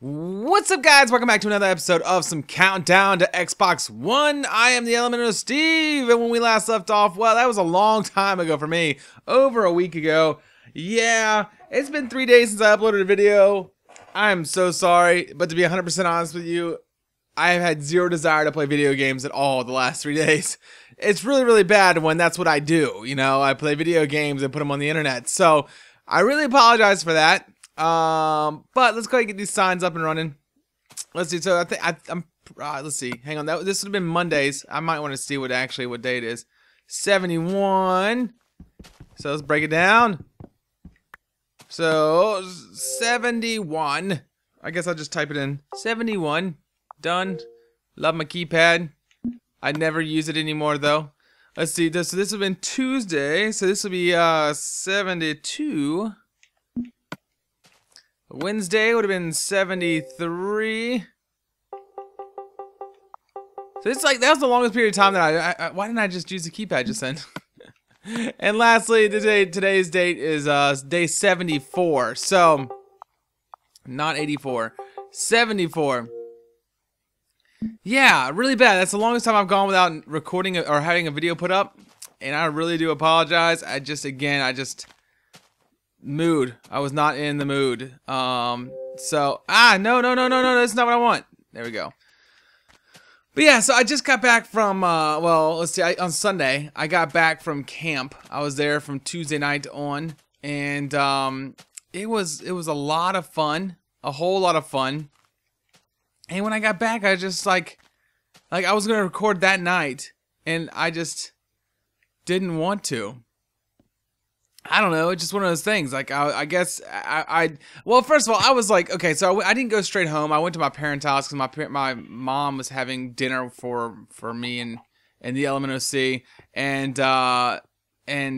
What's up, guys? Welcome back to another episode of some Countdown to Xbox One. I am TheLMNOSteve, and when we last left off, well, that was a long time ago for me. Over a week ago. Yeah, it's been 3 days since I uploaded a video. I am so sorry, but to be 100% honest with you, I have had zero desire to play video games at all the last 3 days. It's really, really bad when that's what I do. You know, I play video games and put them on the internet. So, I really apologize for that. But let's go ahead and get these signs up and running. Let's see. So let's see. Hang on. This would have been Mondays. I might want to see what day it is. 71. So let's break it down. So 71. I guess I'll just type it in. 71. Done. Love my keypad. I never use it anymore though. Let's see. So this would have been Tuesday. So this will be 72. Wednesday would have been 73. So it's like, that was the longest period of time that why didn't I just use the keypad just then? And lastly, today's date is day 74. So, not 84. 74. Yeah, really bad. That's the longest time I've gone without recording or having a video put up. And I really do apologize. Mood. I was not in the mood. No, that's not what I want. There we go. But yeah, so I just got back from, well, let's see, on Sunday, I got back from camp. I was there from Tuesday night on, and it was a lot of fun, a whole lot of fun. And when I got back, I just like I was gonna record that night, and I just didn't want to. I don't know, it's just one of those things. Like, I guess well, first of all, I was like, okay, so I didn't go straight home. I went to my parents' house because my mom was having dinner for me and the LMNOC, and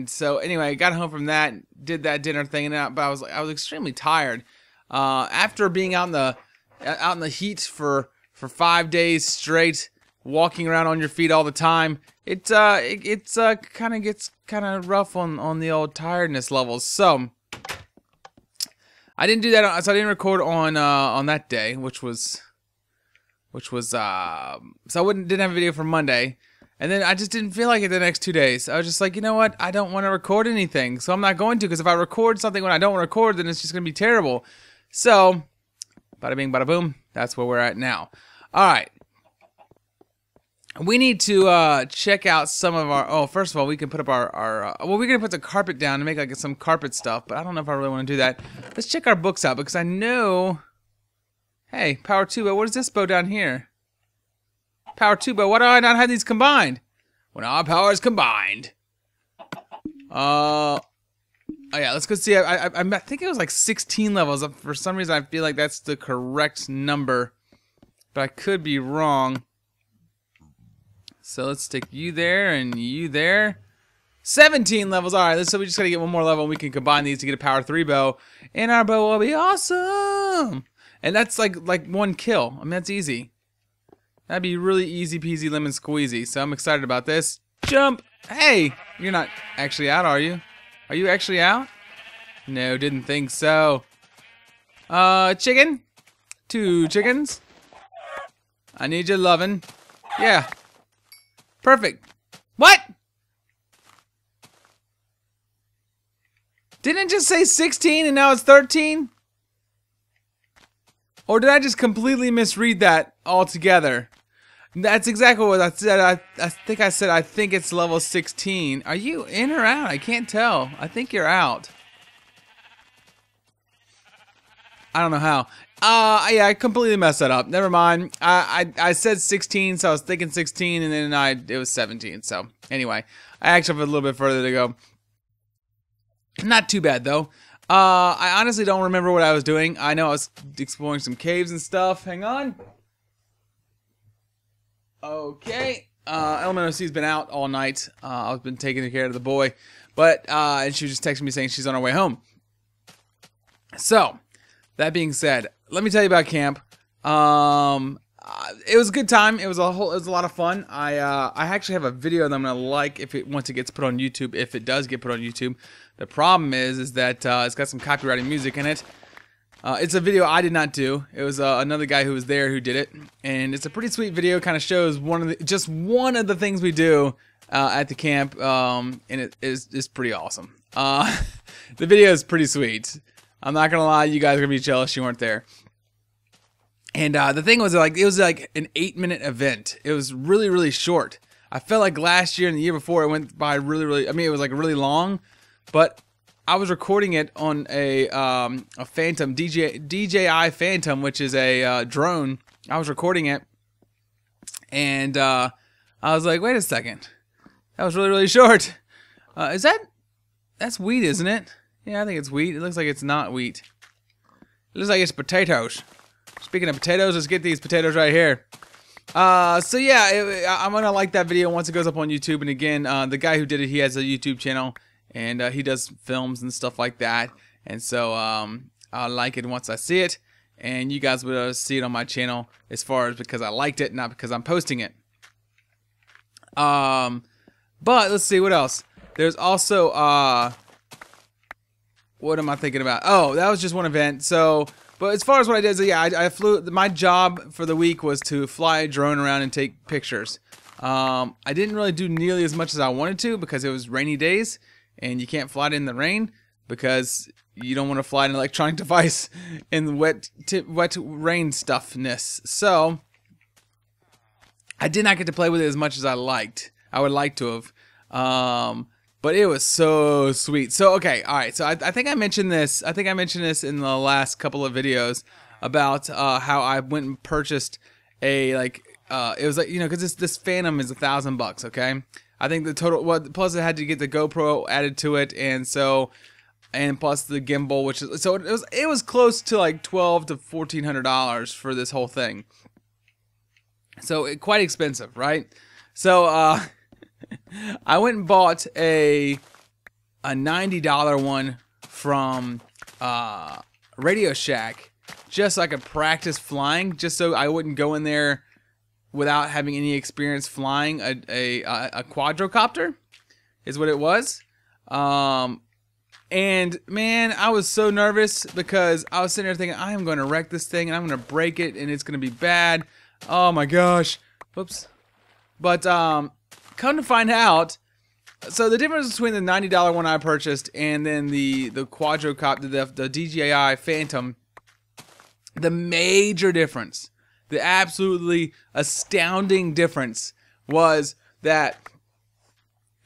so anyway, I got home from that, did that dinner thing, but I was extremely tired after being out in the heat for 5 days straight, walking around on your feet all the time. It kind of gets kind of rough on the old tiredness levels. So I didn't do that. So I didn't record on that day, which was so I didn't have a video for Monday, and then I just didn't feel like it the next 2 days. I was just like, you know what? I don't want to record anything, so I'm not going to, because if I record something when I don't want to record, then it's just gonna be terrible. So bada bing, bada boom. That's where we're at now. All right. We need to check out some of our. Oh, first of all, we can put up our. Well, we're gonna put the carpet down and make like some carpet stuff, but I don't know if I really want to do that. Let's check our books out because I know. Hey, Power 2, but what is this bow down here? Power 2, but why do I not have these combined? When our powers combined. Oh yeah, let's go see. I think it was like 16 levels. For some reason, I feel like that's the correct number, but I could be wrong. So let's stick you there and you there. 17 levels. All right, so we just gotta get one more level and we can combine these to get a power 3 bow. And our bow will be awesome. And that's like one kill. I mean, that's easy. That'd be really easy peasy lemon squeezy. So I'm excited about this. Jump. Hey, you're not actually out, are you? Are you actually out? No, didn't think so. Chicken. 2 chickens. I need your lovin'. Yeah. Perfect. What? Didn't it just say 16 and now it's 13? Or did I just completely misread that altogether? That's exactly what I said. I think it's level 16. Are you in or out? I can't tell. I think you're out. I don't know how. Yeah, I completely messed that up. Never mind. I said 16, so I was thinking 16, and then it was 17. So anyway, I actually have a little bit further to go. Not too bad though. I honestly don't remember what I was doing. I know I was exploring some caves and stuff. Hang on. Okay. LMNOC's been out all night. I've been taking care of the boy, but and she was just texting me saying she's on her way home. So that being said, let me tell you about camp. It was a good time. It was a lot of fun. I actually have a video that I'm gonna like once it gets put on YouTube. If it does get put on YouTube, the problem is that it's got some copyrighted music in it, It's a video I did not do. It was another guy who was there who did it, and it's a pretty sweet video. Kind of shows just one of the things we do at the camp, and it's pretty awesome. The video is pretty sweet. I'm not gonna lie, you guys are gonna be jealous you weren't there. And the thing was, like, it was like an 8-minute event. It was really, really short. I felt like last year and the year before it went by really. I mean, it was like really long, but I was recording it on a Phantom DJI Phantom, which is a drone. I was recording it, and I was like, wait a second, that was really, really short. That's wheat, isn't it? Yeah, I think it's wheat. It looks like it's not wheat. It looks like it's potatoes. Speaking of potatoes, let's get these potatoes right here. So yeah, I'm gonna like that video once it goes up on YouTube. And again, the guy who did it, he has a YouTube channel, and he does films and stuff like that. And so I'll like it once I see it, and you guys will see it on my channel as far as because I liked it, not because I'm posting it. But let's see what else. There's also what am I thinking about? Oh, that was just one event. So. But as far as what I did, is, yeah, I flew. My job for the week was to fly a drone around and take pictures. I didn't really do nearly as much as I wanted to because it was rainy days, and you can't fly it in the rain because you don't want to fly an electronic device in the wet rain stuffness. So I did not get to play with it as much as I liked. I would like to have. But it was so sweet. So okay, all right. So I think I mentioned this. I think I mentioned this in the last couple of videos about how I went and purchased a it was like, you know, because this Phantom is $1,000. Okay, I think the total. Well, plus it had to get the GoPro added to it, and plus the gimbal, which is so it was close to like $1,200 to $1,400 for this whole thing. So quite expensive, right? So I went and bought a $90 one from Radio Shack just so I could practice flying, just so I wouldn't go in there without having any experience flying a quadrocopter, is what it was. And man, I was so nervous because I was sitting there thinking, I am going to wreck this thing and I'm going to break it and it's going to be bad. Oh my gosh. Whoops. But come to find out, so the difference between the $90 one I purchased and then the quadrocopter, the DJI Phantom, the major difference, the absolutely astounding difference was that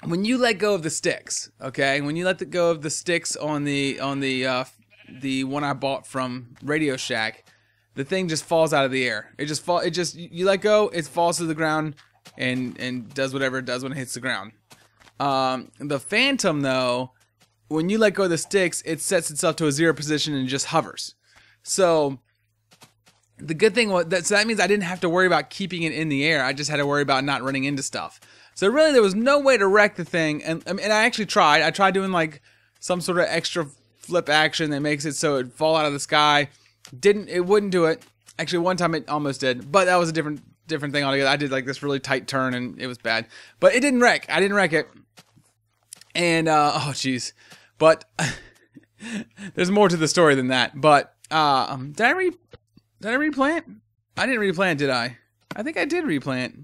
when you let go of the sticks, okay, when you let go of the sticks on the one I bought from Radio Shack, the thing just falls out of the air. You let go, it falls to the ground. And does whatever it does when it hits the ground. The Phantom, though, when you let go of the sticks, it sets itself to a 0 position and just hovers. So the good thing was that means I didn't have to worry about keeping it in the air. I just had to worry about not running into stuff. So really, there was no way to wreck the thing. And I actually tried. I tried doing like some sort of extra flip action that makes it so it'd fall out of the sky. It wouldn't do it. Actually, one time it almost did, but that was a different thing altogether. I did like this really tight turn and it was bad, but it didn't wreck. I didn't wreck it. And oh jeez, but there's more to the story than that. But did I replant? I didn't replant, did I? I think I did replant.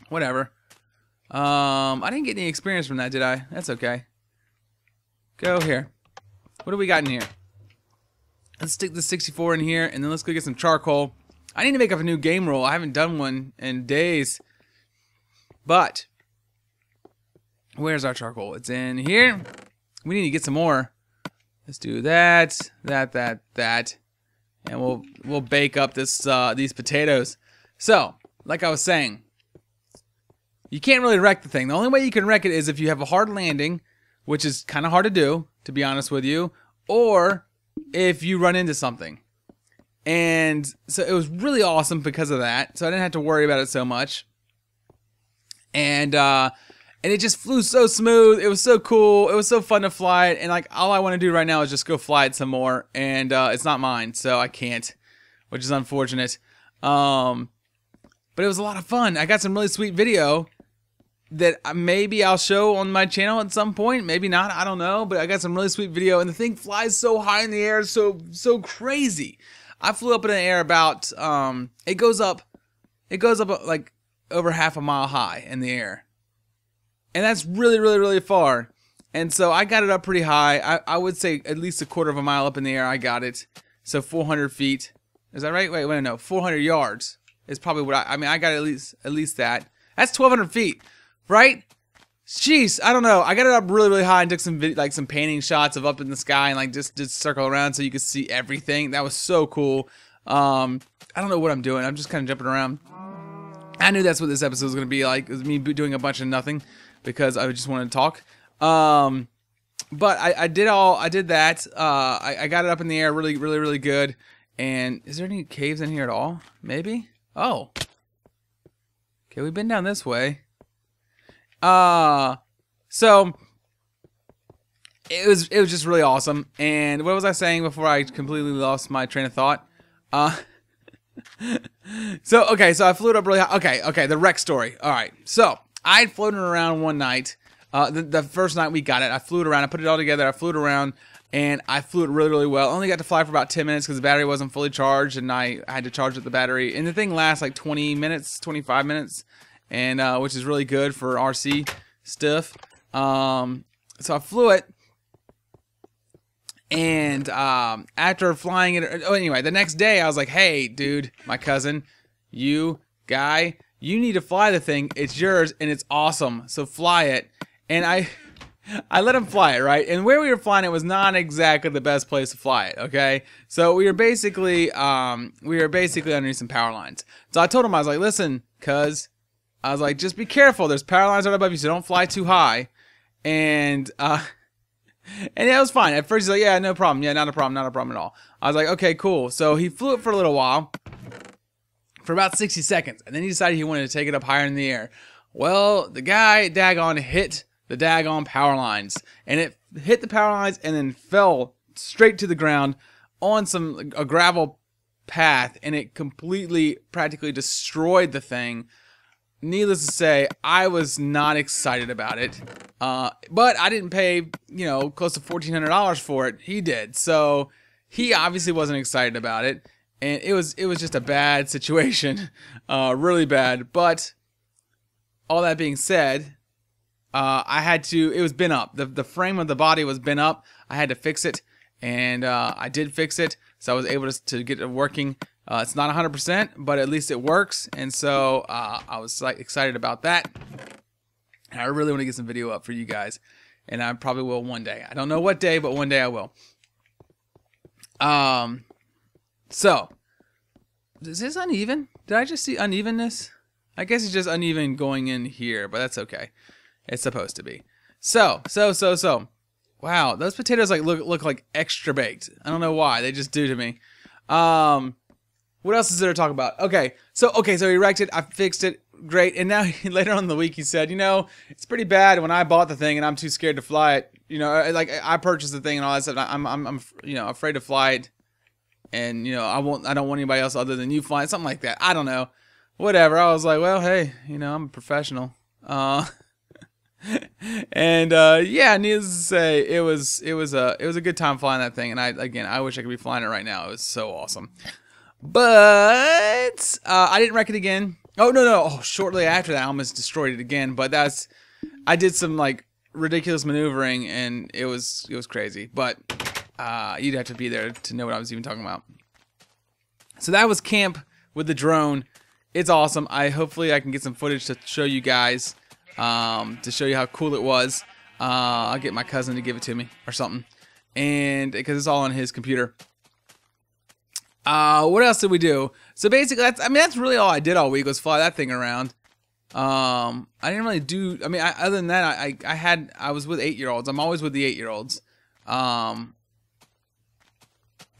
Whatever. I didn't get any experience from that, did I? That's okay. Go here. What do we got in here? Let's stick the 64 in here, and then let's go get some charcoal. I need to make up a new game rule. I haven't done one in days. But where's our charcoal? It's in here. We need to get some more. Let's do that, that, and we'll bake up these potatoes. So, like I was saying, you can't really wreck the thing. The only way you can wreck it is if you have a hard landing, which is kind of hard to do, to be honest with you, or if you run into something. And so it was really awesome because of that. So I didn't have to worry about it so much. And it just flew so smooth. It was so cool. It was so fun to fly it. And like all I want to do right now is just go fly it some more. And it's not mine, so I can't, which is unfortunate. But it was a lot of fun. I got some really sweet video. that maybe I'll show on my channel at some point. Maybe not. I don't know. But I got some really sweet video, and the thing flies so high in the air, so crazy. I flew up in the air about it goes up like over half a mile high in the air, and that's really far. And so I got it up pretty high. I would say at least a quarter of a mile up in the air. I got it. So 400 feet. Is that right? Wait, no. 400 yards is probably what I mean. I got at least that. That's 1,200 feet, right? Jeez, I don't know. I got it up really high and took some some painting shots of up in the sky and like just circle around so you could see everything. That was so cool. I don't know what I'm doing. I'm just kind of jumping around. I knew that's what this episode was going to be like. It was me doing a bunch of nothing because I just wanted to talk. But I did that. I got it up in the air really good. And is there any caves in here at all? Maybe? Oh. Okay, we've been down this way. So it was just really awesome. And what was I saying before I completely lost my train of thought? So I flew it up really high. Okay, the wreck story. All right. So I had floated around one night. The first night we got it, I flew it around. I put it all together. I flew it around, and I flew it really well. I only got to fly for about 10 minutes because the battery wasn't fully charged, and I had to charge up the battery. And the thing lasts like 20 minutes, 25 minutes, and which is really good for RC stuff. So I flew it, and after flying it, anyway, the next day I was like, "Hey, dude, my cousin, you guy, you need to fly the thing. It's yours, and it's awesome. So fly it." And I let him fly it, right? And where we were flying it was not exactly the best place to fly it, okay? So we were basically underneath some power lines. So I told him, I was like, "Listen, cuz," I was like, "just be careful. There's power lines right above you, so don't fly too high." And yeah, it was fine. At first he's like, "Yeah, no problem. Yeah, not a problem at all." I was like, "Okay, cool." So he flew it for a little while, for about 60 seconds, and then he decided he wanted to take it up higher in the air. Well, the guy daggone hit the daggone power lines, and it hit the power lines and then fell straight to the ground on a gravel path, and it practically destroyed the thing. Needless to say, I was not excited about it, but I didn't pay, close to $1,400 for it. He did, so he obviously wasn't excited about it, and it was just a bad situation, really bad. But all that being said, it was bent up. The frame of the body was bent up. I had to fix it, and I did fix it, so I was able to get it working. It's not 100%, but at least it works, and so I was excited about that. And I really want to get some video up for you guys, and I probably will one day. I don't know what day, but one day I will. So is this uneven? Did I just see unevenness? I guess it's just uneven going in here, but that's okay. It's supposed to be. So. Wow, those potatoes look like extra baked. I don't know why. They just do to me. What else is there to talk about? Okay, so he wrecked it. I fixed it. Great. And now later on in the week he said, it's pretty bad when I bought the thing and I'm too scared to fly it. I purchased the thing and all that stuff. I'm afraid to fly it, and I don't want anybody else other than you flying, something like that. I don't know. Whatever. I was like, well, hey, I'm a professional. And yeah, needless to say, it was a good time flying that thing, and I wish I could be flying it right now. It was so awesome. But I didn't wreck it again. Oh no. Oh, shortly after that, I almost destroyed it again. But I did some ridiculous maneuvering, and it was crazy. But you'd have to be there to know what I was even talking about. So that was camp with the drone. It's awesome. Hopefully I can get some footage to show you guys, to show you how cool it was. I'll get my cousin to give it to me or something, and because it's all on his computer. What else did we do? So basically, that's really all I did all week was fly that thing around. I didn't really do. Other than that, I was with 8-year-olds. I'm always with the 8-year-olds.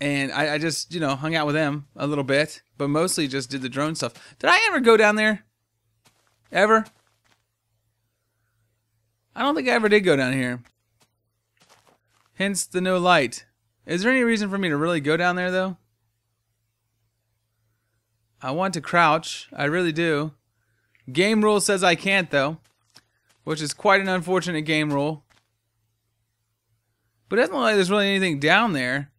And I just hung out with them a little bit, but mostly just did the drone stuff. Did I ever go down there? Ever? I don't think I ever did go down here. Hence the no light. Is there any reason for me to really go down there though? I want to crouch. I really do. Game rule says I can't though. which is quite an unfortunate game rule. But it doesn't look like there's really anything down there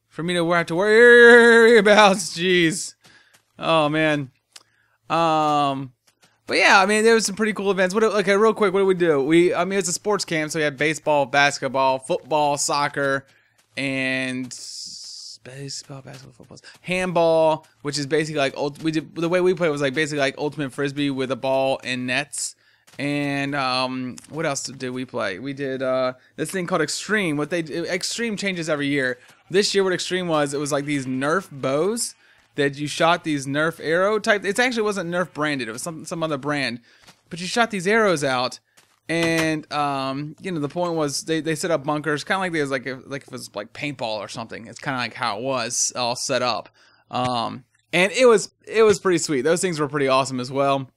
for me to have to worry about. Jeez. Oh, man. But yeah, I mean, there was some pretty cool events. Okay, real quick, what did we do? I mean, it's a sports camp, so we had baseball, basketball, football, soccer, and baseball, basketball, football, handball, which is basically like the way we played was like basically like ultimate frisbee with a ball and nets. And what else did we play? We did this thing called Extreme. Extreme changes every year. This year, what Extreme was, it was like these Nerf bows that you shot these Nerf arrow type. It actually wasn't Nerf branded. It was some other brand. But you shot these arrows out, and you know, the point was they set up bunkers, kind of like they was like if it was like paintball or something. It's kind of like how it was all set up. And it was pretty sweet. Those things were pretty awesome as well.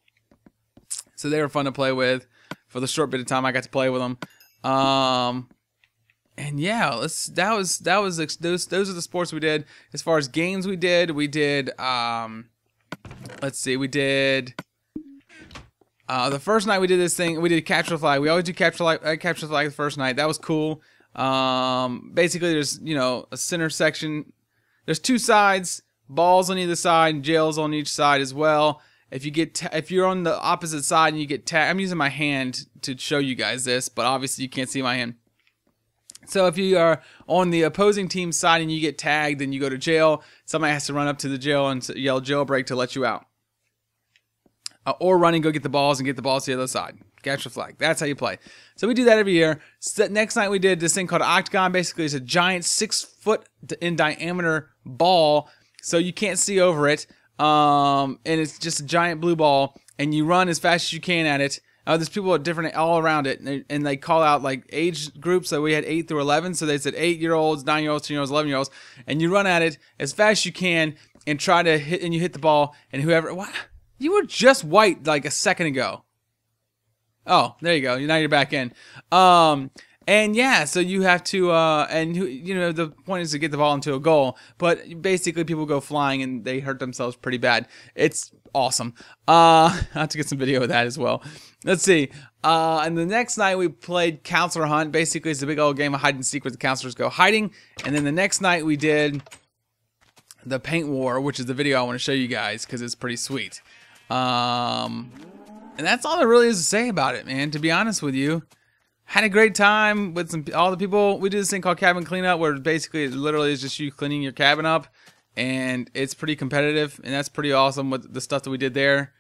So they were fun to play with for the short bit of time I got to play with them. And yeah, those are the sports we did. As far as games we did let's see, we did the first night we did this thing, we did capture the flag. We always do capture the flag the first night. That was cool. Basically there's, you know, a center section. There's two sides, balls on either side and jails on each side as well. If you're on the opposite side and you get tagged, I'm using my hand to show you guys this, but obviously you can't see my hand. So if you are on the opposing team's side and you get tagged, then you go to jail. Somebody has to run up to the jail and yell jailbreak to let you out. Or run and go get the balls and get the balls to the other side. Capture flag. That's how you play. So we do that every year. So next night we did this thing called Octagon. Basically it's a giant 6 foot in diameter ball, so you can't see over it. And it's just a giant blue ball, and you run as fast as you can at it. There's people different all around it, and they call out like age groups. So we had 8 through 11. So they said 8-year-olds, 9-year-olds, 10-year-olds, 11-year-olds, and you run at it as fast as you can and try to hit. And you hit the ball, and whoever. What? You were just white like a second ago. Oh, there you go. Now you're back in. And yeah, so you have to, you know, the point is to get the ball into a goal, but basically people go flying and they hurt themselves pretty bad. It's awesome. I have to get some video of that as well. Let's see. And the next night we played Counselor Hunt. Basically it's a big old game of hide and seek where the counselors go hiding. And then the next night we did the Paint War, which is the video I want to show you guys because it's pretty sweet. And that's all there really is to say about it, man, to be honest with you. Had a great time with all the people. We did this thing called cabin cleanup, where basically it literally is just you cleaning your cabin up, and it's pretty competitive, and that's pretty awesome with the stuff that we did there.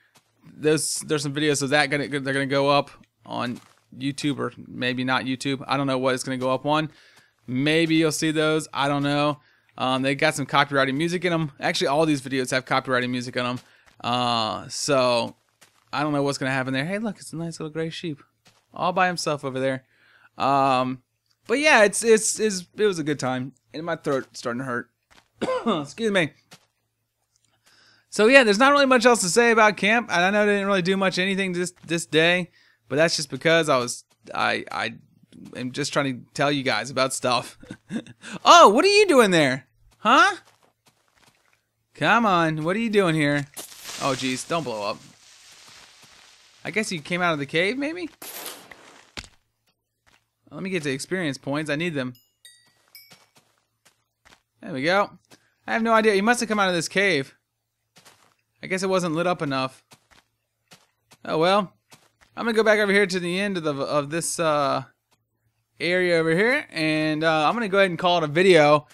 There's some videos of that they're gonna go up on YouTube, or maybe not YouTube. I don't know what it's gonna go up on. Maybe you'll see those. I don't know. They got some copyrighted music in them. Actually, all these videos have copyrighted music in them. So I don't know what's gonna happen there. Hey, look, it's a nice little gray sheep. All by himself over there. But yeah, it was a good time. And my throat's starting to hurt. Excuse me. So yeah, there's not really much else to say about camp. And I know I didn't really do much anything this day, but that's just because I am just trying to tell you guys about stuff. Oh, what are you doing there? Huh? Come on, what are you doing here? Oh geez, don't blow up. I guess you came out of the cave, maybe? Let me get to experience points. I need them. There we go. I have no idea. He must have come out of this cave. I guess it wasn't lit up enough. Oh well. I'm gonna go back over here to the end of this area over here, and I'm gonna go ahead and call it a video.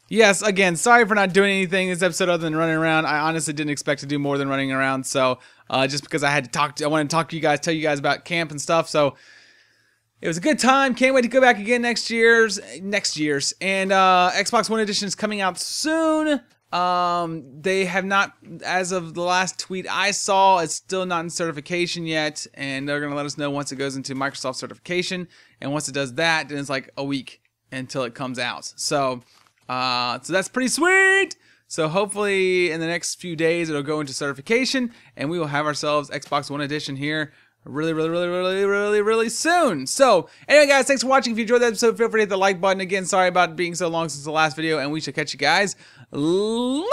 Yes, again, sorry for not doing anything this episode other than running around. I honestly didn't expect to do more than running around, so just because I wanted to talk to you guys, tell you guys about camp and stuff. So it was a good time. Can't wait to go back again next year's. And Xbox One Edition is coming out soon. They have not, as of the last tweet I saw, it's still not in certification yet, and they're gonna let us know once it goes into Microsoft certification. And once it does that, then it's like a week until it comes out. So that's pretty sweet. So hopefully in the next few days it'll go into certification, and we will have ourselves Xbox One Edition here really soon. So anyway guys, thanks for watching. If you enjoyed the episode, feel free to hit the like button. Again, sorry about it being so long since the last video, and we shall catch you guys later.